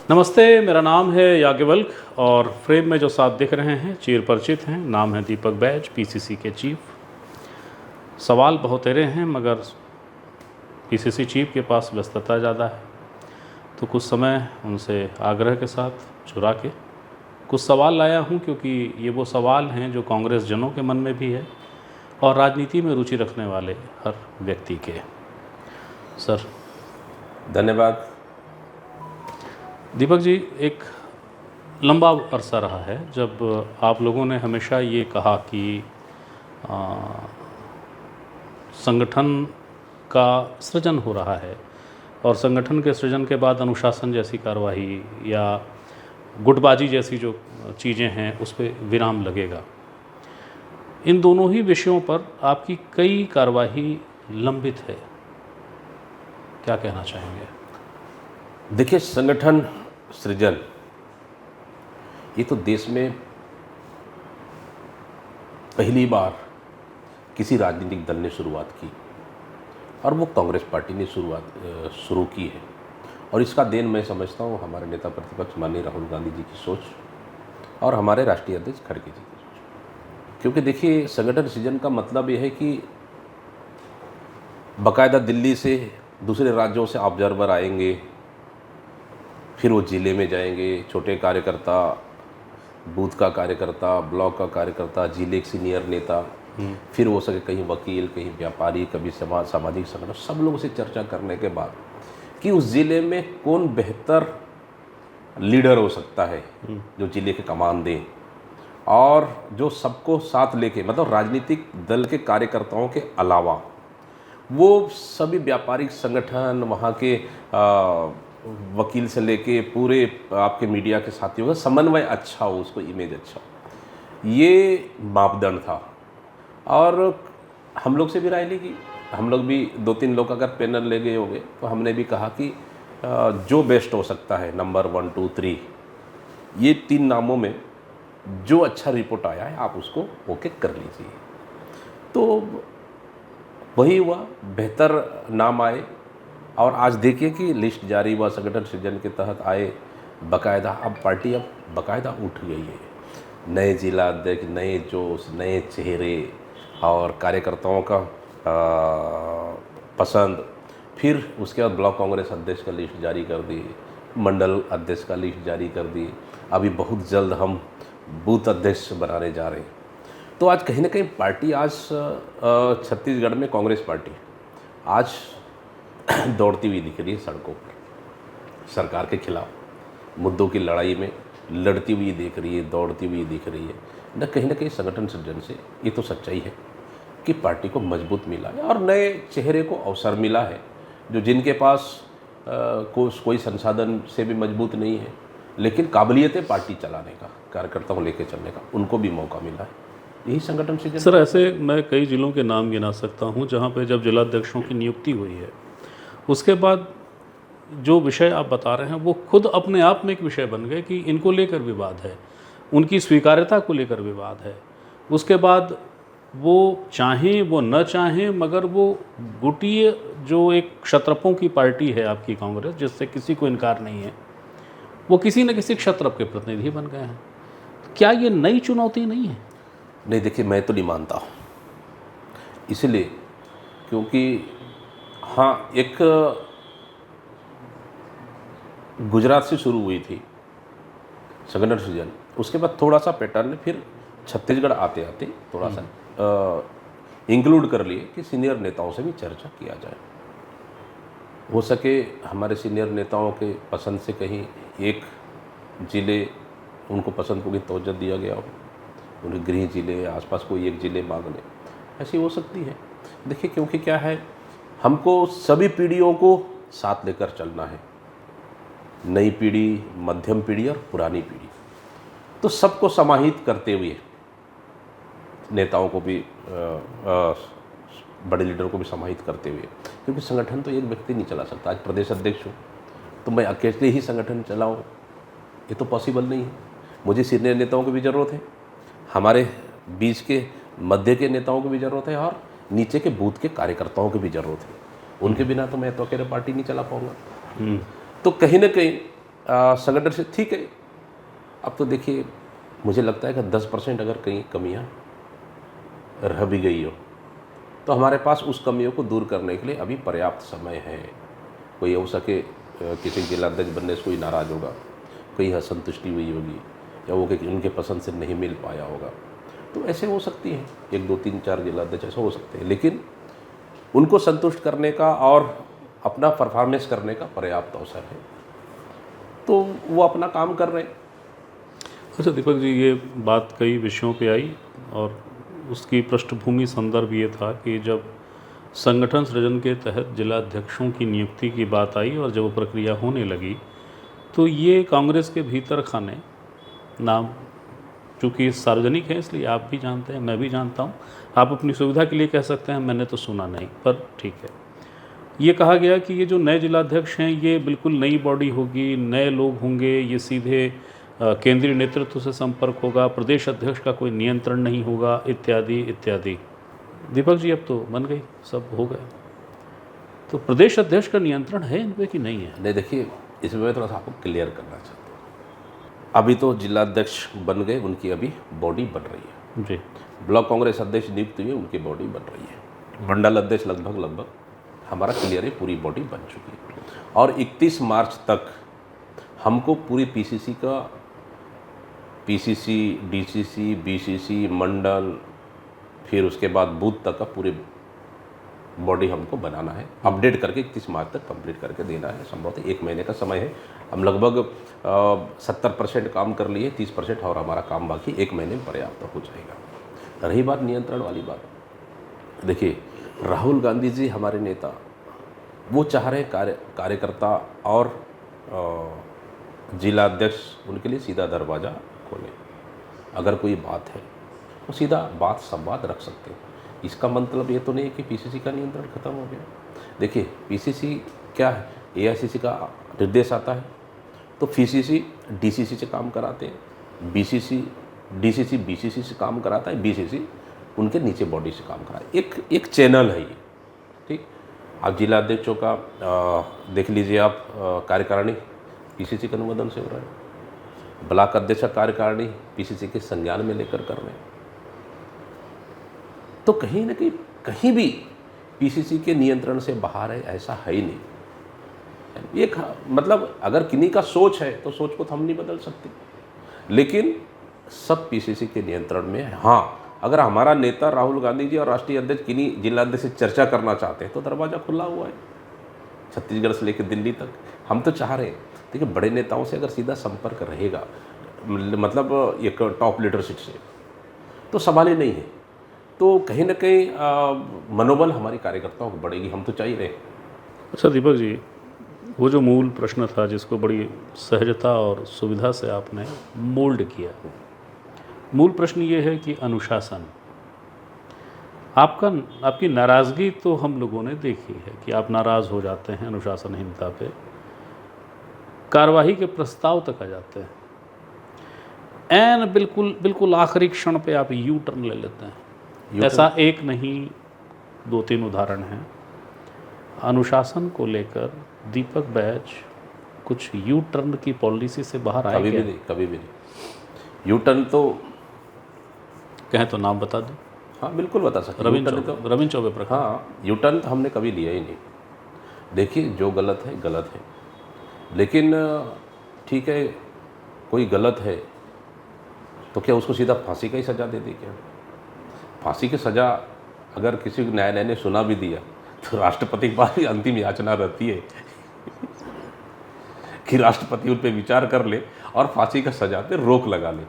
नमस्ते, मेरा नाम है याज्ञवल्क्य और फ्रेम में जो साथ दिख रहे हैं चिर परिचित हैं। नाम है दीपक बैज, पीसीसी के चीफ। सवाल बहुतेरे हैं मगर पीसीसी चीफ के पास व्यस्तता ज़्यादा है, तो कुछ समय उनसे आग्रह के साथ चुरा के कुछ सवाल लाया हूं, क्योंकि ये वो सवाल हैं जो कांग्रेस जनों के मन में भी है और राजनीति में रुचि रखने वाले हर व्यक्ति के। सर धन्यवाद। दीपक जी, एक लंबा अरसा रहा है जब आप लोगों ने हमेशा ये कहा कि संगठन का सृजन हो रहा है और संगठन के सृजन के बाद अनुशासन जैसी कार्रवाई या गुटबाजी जैसी जो चीज़ें हैं उस पर विराम लगेगा। इन दोनों ही विषयों पर आपकी कई कार्रवाई लंबित है, क्या कहना चाहेंगे? देखिए, संगठन सृजन ये तो देश में पहली बार किसी राजनीतिक दल ने शुरुआत की और वो कांग्रेस पार्टी ने शुरू की है। और इसका देन मैं समझता हूँ हमारे नेता प्रतिपक्ष माननीय राहुल गांधी जी की सोच और हमारे राष्ट्रीय अध्यक्ष खड़गे जी की सोच। क्योंकि देखिए, संगठन सृजन का मतलब ये है कि बाकायदा दिल्ली से दूसरे राज्यों से ऑब्जर्वर आएंगे, फिर वो ज़िले में जाएंगे, छोटे कार्यकर्ता, बूथ का कार्यकर्ता, ब्लॉक का कार्यकर्ता, ज़िले के सीनियर नेता, फिर हो सके कहीं वकील, कहीं व्यापारी, कभी सामाजिक संगठन, सब लोगों से चर्चा करने के बाद कि उस ज़िले में कौन बेहतर लीडर हो सकता है जो ज़िले के कमान दे और जो सबको साथ लेके, मतलब राजनीतिक दल के कार्यकर्ताओं के अलावा वो सभी व्यापारिक संगठन, वहाँ के वकील से लेके पूरे आपके मीडिया के साथियों का समन्वय अच्छा हो, उसको इमेज अच्छा हो, ये मापदंड था। और हम लोग से भी राय ली गई, हम लोग भी 2-3 लोग अगर पैनल ले गए होंगे तो हमने भी कहा कि जो बेस्ट हो सकता है, नंबर 1, 2, 3, ये 3 नामों में जो अच्छा रिपोर्ट आया है आप उसको ओके कर लीजिए। तो वही हुआ, बेहतर नाम आए और आज देखिए कि लिस्ट जारी हुआ, संगठन सृजन के तहत आए बाकायदा। अब पार्टी अब बाकायदा उठ गई है, नए जिला अध्यक्ष, नए जोश, नए चेहरे और कार्यकर्ताओं का पसंद। फिर उसके बाद ब्लॉक कांग्रेस अध्यक्ष का लिस्ट जारी कर दी, मंडल अध्यक्ष का लिस्ट जारी कर दी, अभी बहुत जल्द हम बूथ अध्यक्ष बनाने जा रहे हैं। तो आज कहीं ना कहीं पार्टी आज छत्तीसगढ़ में कांग्रेस पार्टी आज दौड़ती हुई दिख रही है सड़कों पर, सरकार के खिलाफ मुद्दों की लड़ाई में लड़ती हुई दिख रही है, दौड़ती हुई दिख रही है। कहीं ना कहीं संगठन सृजन से ये तो सच्चाई है कि पार्टी को मजबूत मिला है और नए चेहरे को अवसर मिला है, जो जिनके पास कोई संसाधन से भी मजबूत नहीं है लेकिन काबिलियत है पार्टी चलाने का, कार्यकर्ताओं को लेकर चलने का, उनको भी मौका मिला है। यही संगठन सृजन। सर, ऐसे मैं कई जिलों के नाम गिना सकता हूं जहां पे जब जिलाध्यक्षों की नियुक्ति हुई है उसके बाद जो विषय आप बता रहे हैं वो खुद अपने आप में एक विषय बन गए कि इनको लेकर विवाद है, उनकी स्वीकार्यता को लेकर विवाद है। उसके बाद वो चाहें वो न चाहें मगर वो गुटीय जो एक क्षत्रपों की पार्टी है आपकी कांग्रेस, जिससे किसी को इनकार नहीं है, वो किसी न किसी क्षत्रप के प्रतिनिधि बन गए हैं। क्या ये नई चुनौती नहीं है? नहीं, देखिए, मैं तो नहीं मानता हूँ, इसलिए क्योंकि हाँ, एक गुजरात से शुरू हुई थी संगठन सृजन, उसके बाद थोड़ा सा पैटर्न फिर छत्तीसगढ़ आते आते थोड़ा सा इंक्लूड कर लिए कि सीनियर नेताओं से भी चर्चा किया जाए। हो सके हमारे सीनियर नेताओं के पसंद से कहीं एक ज़िले उनको पसंद को भी तवज्जो दिया गया हो, उन्हें गृह जिले आसपास कोई एक ज़िले मांग लें, ऐसी हो सकती है। देखिए, क्योंकि क्या है, हमको सभी पीढ़ियों को साथ लेकर चलना है, नई पीढ़ी, मध्यम पीढ़ी और पुरानी पीढ़ी, तो सबको समाहित करते हुए नेताओं को भी बड़े लीडर को भी समाहित करते हुए, क्योंकि संगठन तो एक व्यक्ति नहीं चला सकता। आज प्रदेश अध्यक्ष हूँ तो मैं अकेले ही संगठन चलाऊँ, ये तो पॉसिबल नहीं है। मुझे सीनियर नेताओं की भी ज़रूरत है, हमारे बीच के मध्य के नेताओं की भी ज़रूरत है और नीचे के बूथ के कार्यकर्ताओं की भी ज़रूरत है। उनके बिना तो मैं तो अकेले पार्टी नहीं चला पाऊँगा। तो कहीं ना कहीं संगठन से ठीक है। अब तो देखिए, मुझे लगता है कि 10% अगर कहीं कमियां रह भी गई हो तो हमारे पास उस कमियों को दूर करने के लिए अभी पर्याप्त समय है। कोई हो सके किसी जिलाध्यक्ष बनने से कोई नाराज़ होगा, कोई असंतुष्टि हुई होगी, या वो कि उनके पसंद से नहीं मिल पाया होगा, तो ऐसे हो सकती है, 1 2 3 4 जिलाध्यक्ष ऐसे हो सकते हैं, लेकिन उनको संतुष्ट करने का और अपना परफॉर्मेंस करने का पर्याप्त अवसर है, तो वो अपना काम कर रहे हैं। अच्छा दीपक जी, ये बात कई विषयों पे आई और उसकी पृष्ठभूमि संदर्भ ये था कि जब संगठन सृजन के तहत जिला अध्यक्षों की नियुक्ति की बात आई और जब वो प्रक्रिया होने लगी तो ये कांग्रेस के भीतर खाने नाम, चूँकि सार्वजनिक है इसलिए आप भी जानते हैं, मैं भी जानता हूँ, आप अपनी सुविधा के लिए कह सकते हैं, मैंने तो सुना नहीं, पर ठीक है। ये कहा गया कि ये जो नए जिलाध्यक्ष हैं ये बिल्कुल नई बॉडी होगी, नए लोग होंगे, ये सीधे केंद्रीय नेतृत्व से संपर्क होगा, प्रदेश अध्यक्ष का कोई नियंत्रण नहीं होगा, इत्यादि इत्यादि। दीपक जी अब तो बन गई, सब हो गए, तो प्रदेश अध्यक्ष का नियंत्रण है इन पे कि नहीं है? नहीं, देखिए, इसमें मैं थोड़ा सा आपको क्लियर करना चाहता हूँ। अभी तो जिलाध्यक्ष बन गए, उनकी अभी बॉडी बन रही है जी। ब्लॉक कांग्रेस अध्यक्ष नियुक्त हुए, उनकी बॉडी बन रही है। मंडल अध्यक्ष लगभग हमारा क्लियर है, पूरी बॉडी बन चुकी है। और 31 मार्च तक हमको पूरी पीसीसी, डीसीसी, बीसीसी, मंडल, फिर उसके बाद बूथ तक का पूरी बॉडी हमको बनाना है, अपडेट करके 31 मार्च तक कंप्लीट करके देना है। संभवतः 1 महीने का समय है। हम लगभग 70% काम कर लिए, 30% और हमारा काम बाकी 1 महीने में पर्याप्त हो जाएगा। रही बात नियंत्रण वाली बात, देखिए, राहुल गांधी जी हमारे नेता, वो चाह रहे कार्यकर्ता और जिला अध्यक्ष उनके लिए सीधा दरवाज़ा खोले। अगर कोई बात है तो सीधा बात संवाद रख सकते हैं। इसका मतलब ये तो नहीं है कि पीसीसी का नियंत्रण खत्म हो गया। देखिए, पीसीसी क्या है, एआईसीसी का निर्देश आता है तो पीसीसी डीसीसी से काम कराते हैं, डीसीसी बीसीसी से काम कराता है, बीसीसी उनके नीचे बॉडी से काम कराए। एक चैनल है ये, ठीक। आप जिला अध्यक्षों का देख लीजिए, आप कार्यकारिणी पीसीसी के अनुमोदन से हो रहा है, ब्लॉक अध्यक्ष का कार्यकारिणी पीसीसी के संज्ञान में लेकर कर रहे हैं। तो कहीं ना कहीं भी पीसीसी के नियंत्रण से बाहर है, ऐसा है ही नहीं। एक मतलब अगर किन्हीं का सोच है तो सोच को तो हम नहीं बदल सकते, लेकिन सब पीसीसी के नियंत्रण में है। हाँ, अगर हमारा नेता राहुल गांधी जी और राष्ट्रीय अध्यक्ष किन्हीं जिलाध्यक्ष से चर्चा करना चाहते हैं तो दरवाज़ा खुला हुआ है, छत्तीसगढ़ से लेकर दिल्ली तक। हम तो चाह रहे हैं, देखिए, बड़े नेताओं से अगर सीधा संपर्क रहेगा, मतलब एक टॉप लीडरशिप से, तो सवाल ही नहीं है। तो कहीं ना कहीं मनोबल हमारी कार्यकर्ताओं को बढ़ेगी, हम तो चाहिए रहे। अच्छा दीपक जी, वो जो मूल प्रश्न था जिसको बड़ी सहजता और सुविधा से आपने मोल्ड किया, मूल प्रश्न ये है कि अनुशासन। आपकी नाराज़गी तो हम लोगों ने देखी है कि आप नाराज़ हो जाते हैं अनुशासनहीनता पे, कार्यवाही के प्रस्ताव तक आ जाते हैं, एन बिल्कुल आखिरी क्षण पे आप यू टर्न ले लेते हैं। ऐसा एक नहीं 2-3 उदाहरण हैं। अनुशासन को लेकर दीपक बैच कुछ यू टर्न की पॉलिसी से बाहर आए? कभी भी नहीं। यू टर्न तो कहें तो नाम बता दें। हाँ, बिल्कुल बता सकते। रविंद्र चौबे प्रकाश। हाँ, यू टर्न तो हमने कभी लिया ही नहीं। देखिए, जो गलत है गलत है, लेकिन ठीक है, कोई गलत है तो क्या उसको सीधा फांसी का ही सज़ा दे दी? क्या फांसी की सज़ा अगर किसी न्यायालय ने सुना भी दिया तो राष्ट्रपति के पास ही अंतिम याचना रहती है कि राष्ट्रपति उन पर विचार कर ले और फांसी का सज़ा पे रोक लगा ले,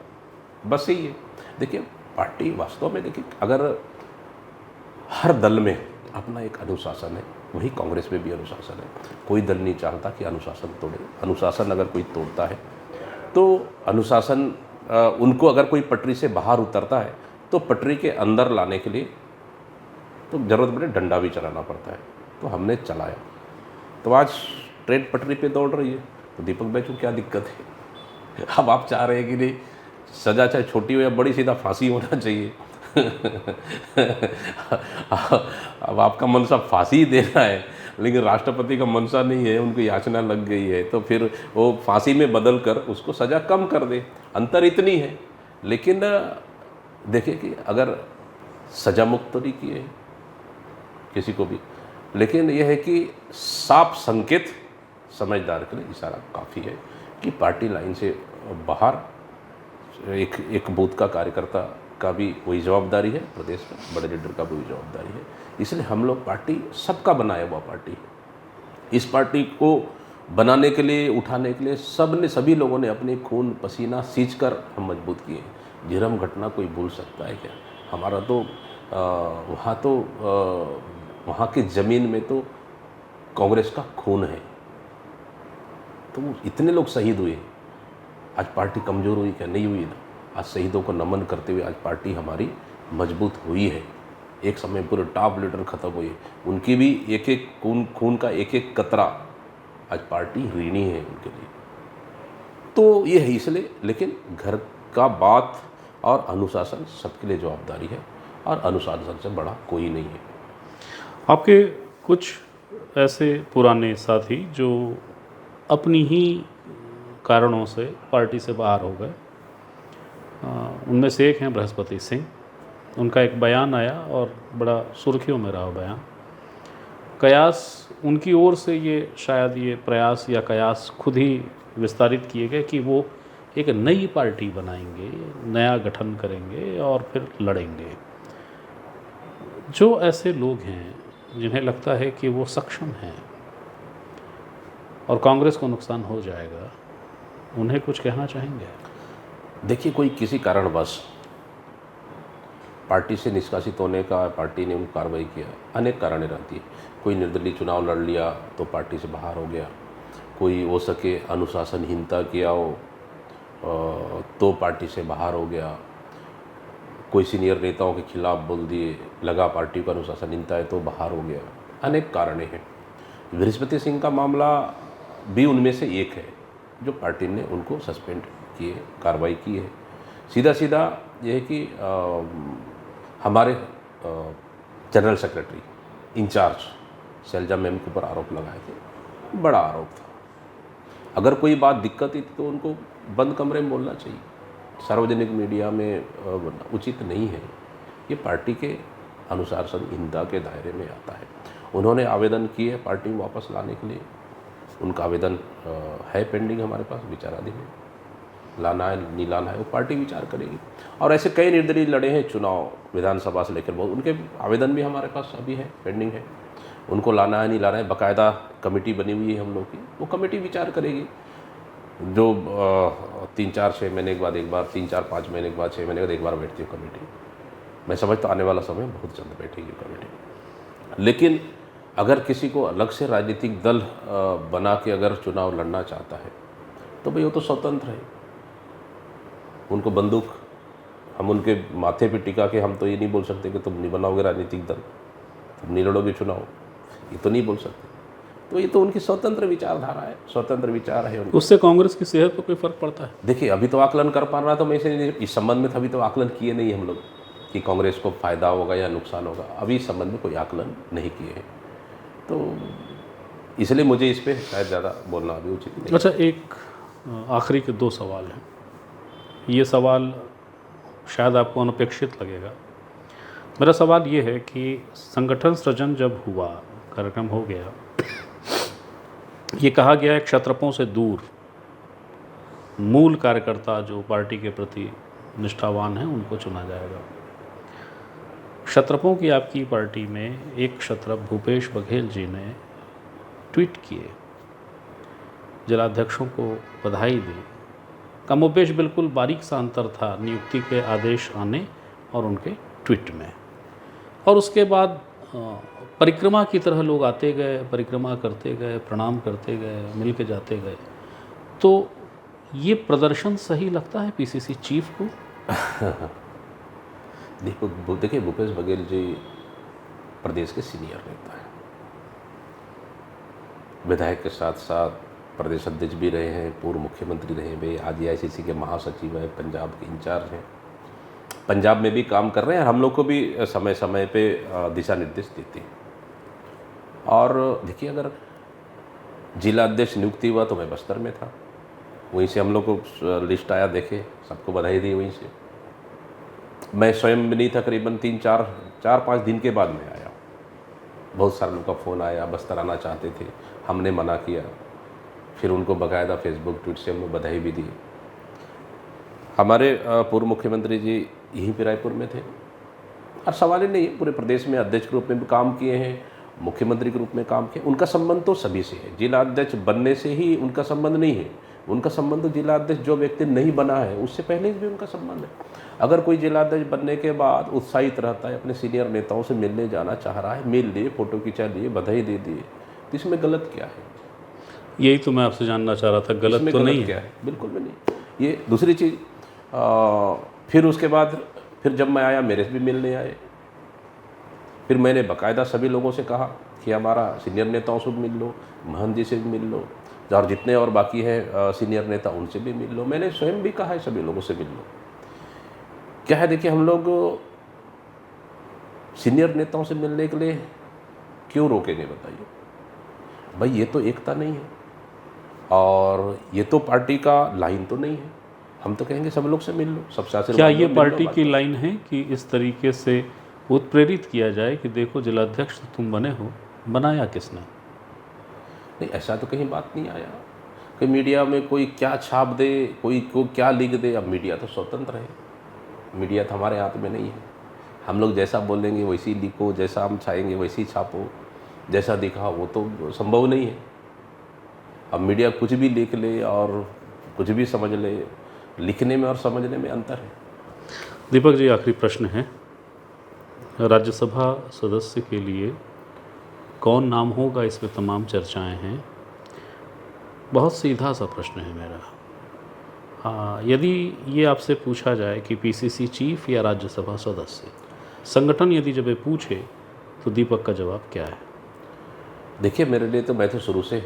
बस यही है। देखिए, पार्टी वास्तव में, देखिए, अगर हर दल में अपना एक अनुशासन है, वही कांग्रेस में भी अनुशासन है। कोई दल नहीं चाहता कि अनुशासन तोड़े। अनुशासन अगर कोई तोड़ता है तो अनुशासन उनको अगर कोई पटरी से बाहर उतरता है तो पटरी के अंदर लाने के लिए तो ज़रूरत पड़े डंडा भी चलाना पड़ता है। तो हमने चलाया, तो आज ट्रेन पटरी पे दौड़ रही है। तो दीपक भाई को क्या दिक्कत है? अब आप चाह रहे हैं कि नहीं, सज़ा चाहे छोटी हो या बड़ी, सीधा फांसी होना चाहिए। अब आपका मन सब फांसी ही देना है, लेकिन राष्ट्रपति का मंशा नहीं है, उनको याचना लग गई है, तो फिर वो फांसी में बदल कर उसको सज़ा कम कर दे। अंतर इतनी है। लेकिन देखिए कि अगर सज़ा मुक्त तो नहीं किए किसी को भी, लेकिन यह है कि साफ संकेत समझदार के लिए इशारा काफ़ी है कि पार्टी लाइन से बाहर एक बूथ का कार्यकर्ता का भी वही जवाबदारी है, प्रदेश में बड़े लीडर का भी वही जवाबदारी है। इसलिए हम लोग पार्टी सबका बनाया हुआ पार्टी है। इस पार्टी को बनाने के लिए, उठाने के लिए सभी लोगों ने अपने खून पसीना सींच कर हम मजबूत किए। झीरम घटना कोई भूल सकता है क्या? हमारा तो वहाँ की ज़मीन में तो कांग्रेस का खून है, तो इतने लोग शहीद हुए। आज पार्टी कमज़ोर हुई क्या? नहीं हुई ना। आज शहीदों को नमन करते हुए आज पार्टी हमारी मजबूत हुई है। एक समय पूरे टॉप लीडर खत्म हुए, उनकी भी एक एक खून का एक एक कतरा आज पार्टी ऋणी है उनके लिए। तो ये है इसलिए, लेकिन घर का बात और अनुशासन सबके लिए जवाबदारी है, और अनुशासन से बड़ा कोई नहीं है। आपके कुछ ऐसे पुराने साथी जो अपनी ही कारणों से पार्टी से बाहर हो गए, उनमें से एक हैं बृहस्पति सिंह। उनका एक बयान आया और बड़ा सुर्खियों में रहा बयान। कयास उनकी ओर से शायद ये प्रयास या कयास खुद ही विस्तारित किए गए कि वो एक नई पार्टी बनाएंगे, नया गठन करेंगे और फिर लड़ेंगे। जो ऐसे लोग हैं जिन्हें लगता है कि वो सक्षम हैं और कांग्रेस को नुकसान हो जाएगा, उन्हें कुछ कहना चाहेंगे? देखिए, कोई किसी कारणवश पार्टी से निष्कासित होने का, पार्टी ने उनको कार्रवाई किया, अनेक कारणें रहती है। कोई निर्दलीय चुनाव लड़ लिया तो पार्टी से बाहर हो गया, कोई हो सके अनुशासनहीनता किया हो तो पार्टी से बाहर हो गया, कोई सीनियर नेताओं के खिलाफ बोल दिए, लगा पार्टी को अनुशासनहीनता है तो बाहर हो गया। अनेक कारणें हैं। बृहस्पति सिंह का मामला भी उनमें से एक है जो पार्टी ने उनको सस्पेंड किए, कार्रवाई की है। सीधा सीधा यह है कि हमारे general secretary incharge Shailja ma'am के ऊपर आरोप लगाए थे, बड़ा आरोप था। अगर कोई बात दिक्कत थी तो उनको बंद कमरे में बोलना चाहिए, सार्वजनिक मीडिया में उचित नहीं है। ये पार्टी के अनुशासनहीनता के दायरे में आता है। उन्होंने आवेदन किए पार्टी में वापस लाने के लिए, उनका आवेदन है पेंडिंग हमारे पास, विचाराधीन है। लाना है नहीं लाना है वो पार्टी विचार करेगी। और ऐसे कई निर्दलीय लड़े हैं चुनाव विधानसभा से लेकर बहुत, उनके आवेदन भी हमारे पास अभी है, पेंडिंग है। उनको लाना है नहीं लाना है, बाकायदा कमेटी बनी हुई है हम लोग की, वो कमेटी विचार करेगी। जो 3-4-6 महीने के बाद एक बार, 3-4-5 महीने के बाद, 6 महीने के बाद एक बार बैठती है कमेटी। मैं समझता आने वाला समय बहुत जल्द बैठेगी कमेटी। लेकिन अगर किसी को अलग से राजनीतिक दल बना के अगर चुनाव लड़ना चाहता है तो भाई वो तो स्वतंत्र है। उनको बंदूक हम उनके माथे पे टिका के हम तो ये नहीं बोल सकते कि तुम नहीं बनाओगे राजनीतिक दल, तुम नहीं लड़ोगे चुनाव, ये तो नहीं बोल सकते। तो ये तो उनकी स्वतंत्र विचारधारा है, स्वतंत्र विचार है उनका। उससे कांग्रेस की सेहत पर कोई फर्क पड़ता है? देखिए, अभी तो आकलन कर पा रहा तो मैं इस संबंध में अभी तो आकलन किए नहीं हम लोग कि कांग्रेस को फ़ायदा होगा या नुकसान होगा, अभी इस संबंध में कोई आकलन नहीं किए हैं, तो इसलिए मुझे इस पर शायद ज़्यादा बोलना अभी उचित नहीं। अच्छा, एक आखिरी के 2 सवाल हैं। ये सवाल शायद आपको अनपेक्षित लगेगा। मेरा सवाल ये है कि संगठन सृजन जब हुआ, कार्यक्रम हो गया, ये कहा गया है क्षत्रपों से दूर मूल कार्यकर्ता जो पार्टी के प्रति निष्ठावान हैं उनको चुना जाएगा। क्षत्रपों की आपकी पार्टी में एक क्षत्रप भूपेश बघेल जी ने ट्वीट किए, जिलाध्यक्षों को बधाई दी। कमोबेश बिल्कुल बारीक सा अंतर था नियुक्ति के आदेश आने और उनके ट्वीट में। और उसके बाद परिक्रमा की तरह लोग आते गए, परिक्रमा करते गए, प्रणाम करते गए, मिल के जाते गए। तो ये प्रदर्शन सही लगता है पीसीसी चीफ को? देखिए, भूपेश बघेल जी प्रदेश के सीनियर नेता हैं, विधायक के साथ साथ प्रदेश अध्यक्ष भी रहे हैं, पूर्व मुख्यमंत्री रहे हैं, आज AICC के महासचिव हैं, पंजाब के इंचार्ज हैं, पंजाब में भी काम कर रहे हैं। हम लोग को भी समय समय पे दिशा निर्देश देते हैं। और देखिए, अगर जिला अध्यक्ष नियुक्ति हुआ तो मैं बस्तर में था, वहीं से हम लोग को लिस्ट आया, देखे, सबको बधाई दी वहीं से। मैं स्वयं भी नहीं था, करीबन 4-5 दिन के बाद में आया। बहुत सारे लोगों का फ़ोन आया, बस्तर आना चाहते थे, हमने मना किया। फिर उनको बाकायदा फेसबुक ट्वीट से हमने बधाई भी दी। हमारे पूर्व मुख्यमंत्री जी यहीं पे रायपुर में थे, और सवाल ही नहीं है, पूरे प्रदेश में अध्यक्ष के रूप में भी काम किए हैं, मुख्यमंत्री के रूप में काम किया। उनका संबंध तो सभी से है, जिला अध्यक्ष बनने से ही उनका संबंध नहीं है। उनका संबंध तो जिला अध्यक्ष जो व्यक्ति नहीं बना है उससे पहले भी उनका संबंध है। अगर कोई जिला अध्यक्ष बनने के बाद उत्साहित रहता है, अपने सीनियर नेताओं से मिलने जाना चाह रहा है, मिल लिए, फ़ोटो खिंचा लिए, बधाई दे दिए, तो इसमें गलत क्या है? यही तो मैं आपसे जानना चाह रहा था, गलत तो नहीं क्या है? है? बिल्कुल भी नहीं। ये दूसरी चीज़, फिर उसके बाद फिर जब मैं आया, मेरे से भी मिलने आए। फिर मैंने बाकायदा सभी लोगों से कहा कि हमारा सीनियर नेताओं से भी मिल लो, महंत जी से भी मिल लो, और जितने और बाकी हैं सीनियर नेता, उनसे भी मिल लो। मैंने स्वयं भी कहा है सभी लोगों से मिल लो। क्या है, देखिए, हम लोग सीनियर नेताओं से मिलने के लिए क्यों रोकेंगे, बताइए भाई? ये तो एकता नहीं है, और ये तो पार्टी का लाइन तो नहीं है। हम तो कहेंगे सब लोग से मिल लो, सबसे आशीर्वाद क्या लो, ये मिल लो, पार्टी बात की करो। लाइन है कि इस तरीके से उत्प्रेरित किया जाए कि देखो जिलाध्यक्ष तुम बने हो, बनाया किसने? नहीं, ऐसा तो कहीं बात नहीं आया कि मीडिया में कोई क्या छाप दे, कोई को क्या लिख दे। अब मीडिया तो स्वतंत्र है, मीडिया तो हमारे हाथ में नहीं है। हम लोग जैसा बोलेंगे वैसी लिखो, जैसा हम चाहेंगे वैसी छापो, जैसा दिखाओ, वो तो संभव नहीं है। अब मीडिया कुछ भी लिख ले और कुछ भी समझ ले, लिखने में और समझने में अंतर है। दीपक जी, आखिरी प्रश्न है, राज्यसभा सदस्य के लिए कौन नाम होगा, इस पे तमाम चर्चाएं हैं। बहुत सीधा सा प्रश्न है मेरा। यदि ये आपसे पूछा जाए कि पीसीसी चीफ या राज्यसभा सदस्य, संगठन यदि जब ये पूछे तो दीपक का जवाब क्या है? देखिए, मेरे लिए तो, मैं तो शुरू से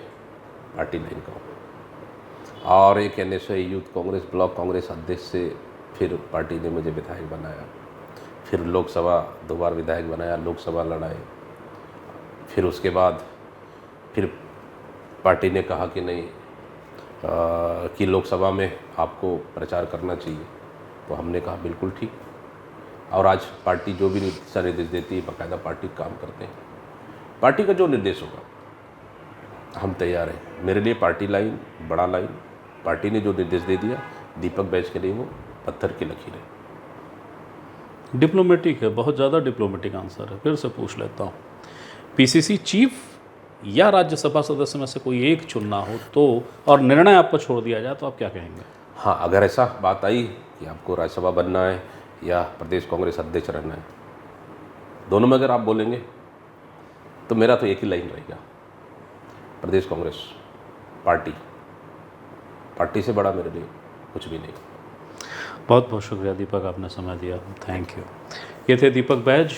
पार्टी लाइन का हूँ, और एक NSY youth Congress block Congress अध्यक्ष से फिर पार्टी ने मुझे विधायक बनाया, फिर लोकसभा 2 बार विधायक बनाया, लोकसभा लड़ाए। फिर उसके बाद फिर पार्टी ने कहा कि नहीं, कि लोकसभा में आपको प्रचार करना चाहिए, तो हमने कहा बिल्कुल ठीक। और आज पार्टी जो भी दिशा निर्देश देती है, बाकायदा पार्टी काम करते हैं। पार्टी का जो निर्देश होगा हम तैयार हैं। मेरे लिए पार्टी लाइन बड़ा लाइन, पार्टी ने जो निर्देश दे दिया, दीपक बैच के लिए वो पत्थर की लकीर है। डिप्लोमेटिक है, बहुत ज़्यादा डिप्लोमेटिक आंसर है। फिर से पूछ लेता हूँ, पीसीसी चीफ या राज्यसभा सदस्य में से कोई एक चुनना हो तो, और निर्णय आपको छोड़ दिया जाए, तो आप क्या कहेंगे? हाँ, अगर ऐसा बात आई कि आपको राज्यसभा बनना है या प्रदेश कांग्रेस अध्यक्ष रहना है, दोनों में अगर आप बोलेंगे तो मेरा तो एक ही लाइन रहेगा, प्रदेश कांग्रेस पार्टी। पार्टी से बड़ा मेरे लिए कुछ भी नहीं। बहुत बहुत शुक्रिया दीपक, आपने समय दिया, थैंक यू। ये थे दीपक बैज।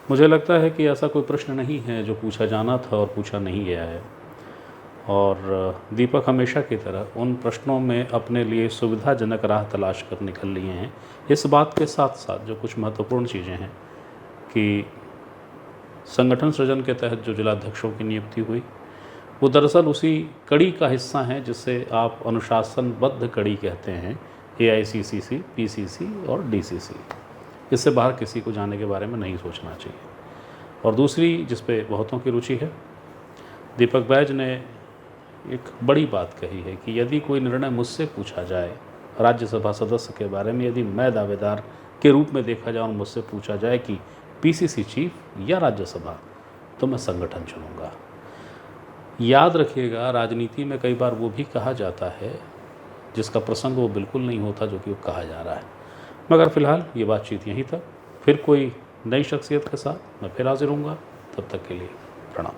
मुझे लगता है कि ऐसा कोई प्रश्न नहीं है जो पूछा जाना था और पूछा नहीं गया है, और दीपक हमेशा की तरह उन प्रश्नों में अपने लिए सुविधाजनक राह तलाश कर निकल लिए हैं। इस बात के साथ साथ जो कुछ महत्वपूर्ण चीज़ें हैं कि संगठन सृजन के तहत जो जिलाध्यक्षों की नियुक्ति हुई, वो दरअसल उसी कड़ी का हिस्सा हैं जिसे आप अनुशासनबद्ध कड़ी कहते हैं, AICCC, PCC और DCC। इससे बाहर किसी को जाने के बारे में नहीं सोचना चाहिए। और दूसरी जिस पे बहुतों की रुचि है, दीपक बैज ने एक बड़ी बात कही है कि यदि कोई निर्णय मुझसे पूछा जाए राज्यसभा सदस्य के बारे में, यदि मैं दावेदार के रूप में देखा जाए और मुझसे पूछा जाए कि PCC चीफ या राज्यसभा, तो मैं संगठन चुनूँगा। याद रखिएगा, राजनीति में कई बार वो भी कहा जाता है जिसका प्रसंग वो बिल्कुल नहीं होता जो कि वो कहा जा रहा है। मगर फ़िलहाल ये बातचीत यहीं तक, फिर कोई नई शख्सियत के साथ मैं फिर हाजिर हूँगा। तब तक के लिए प्रणाम।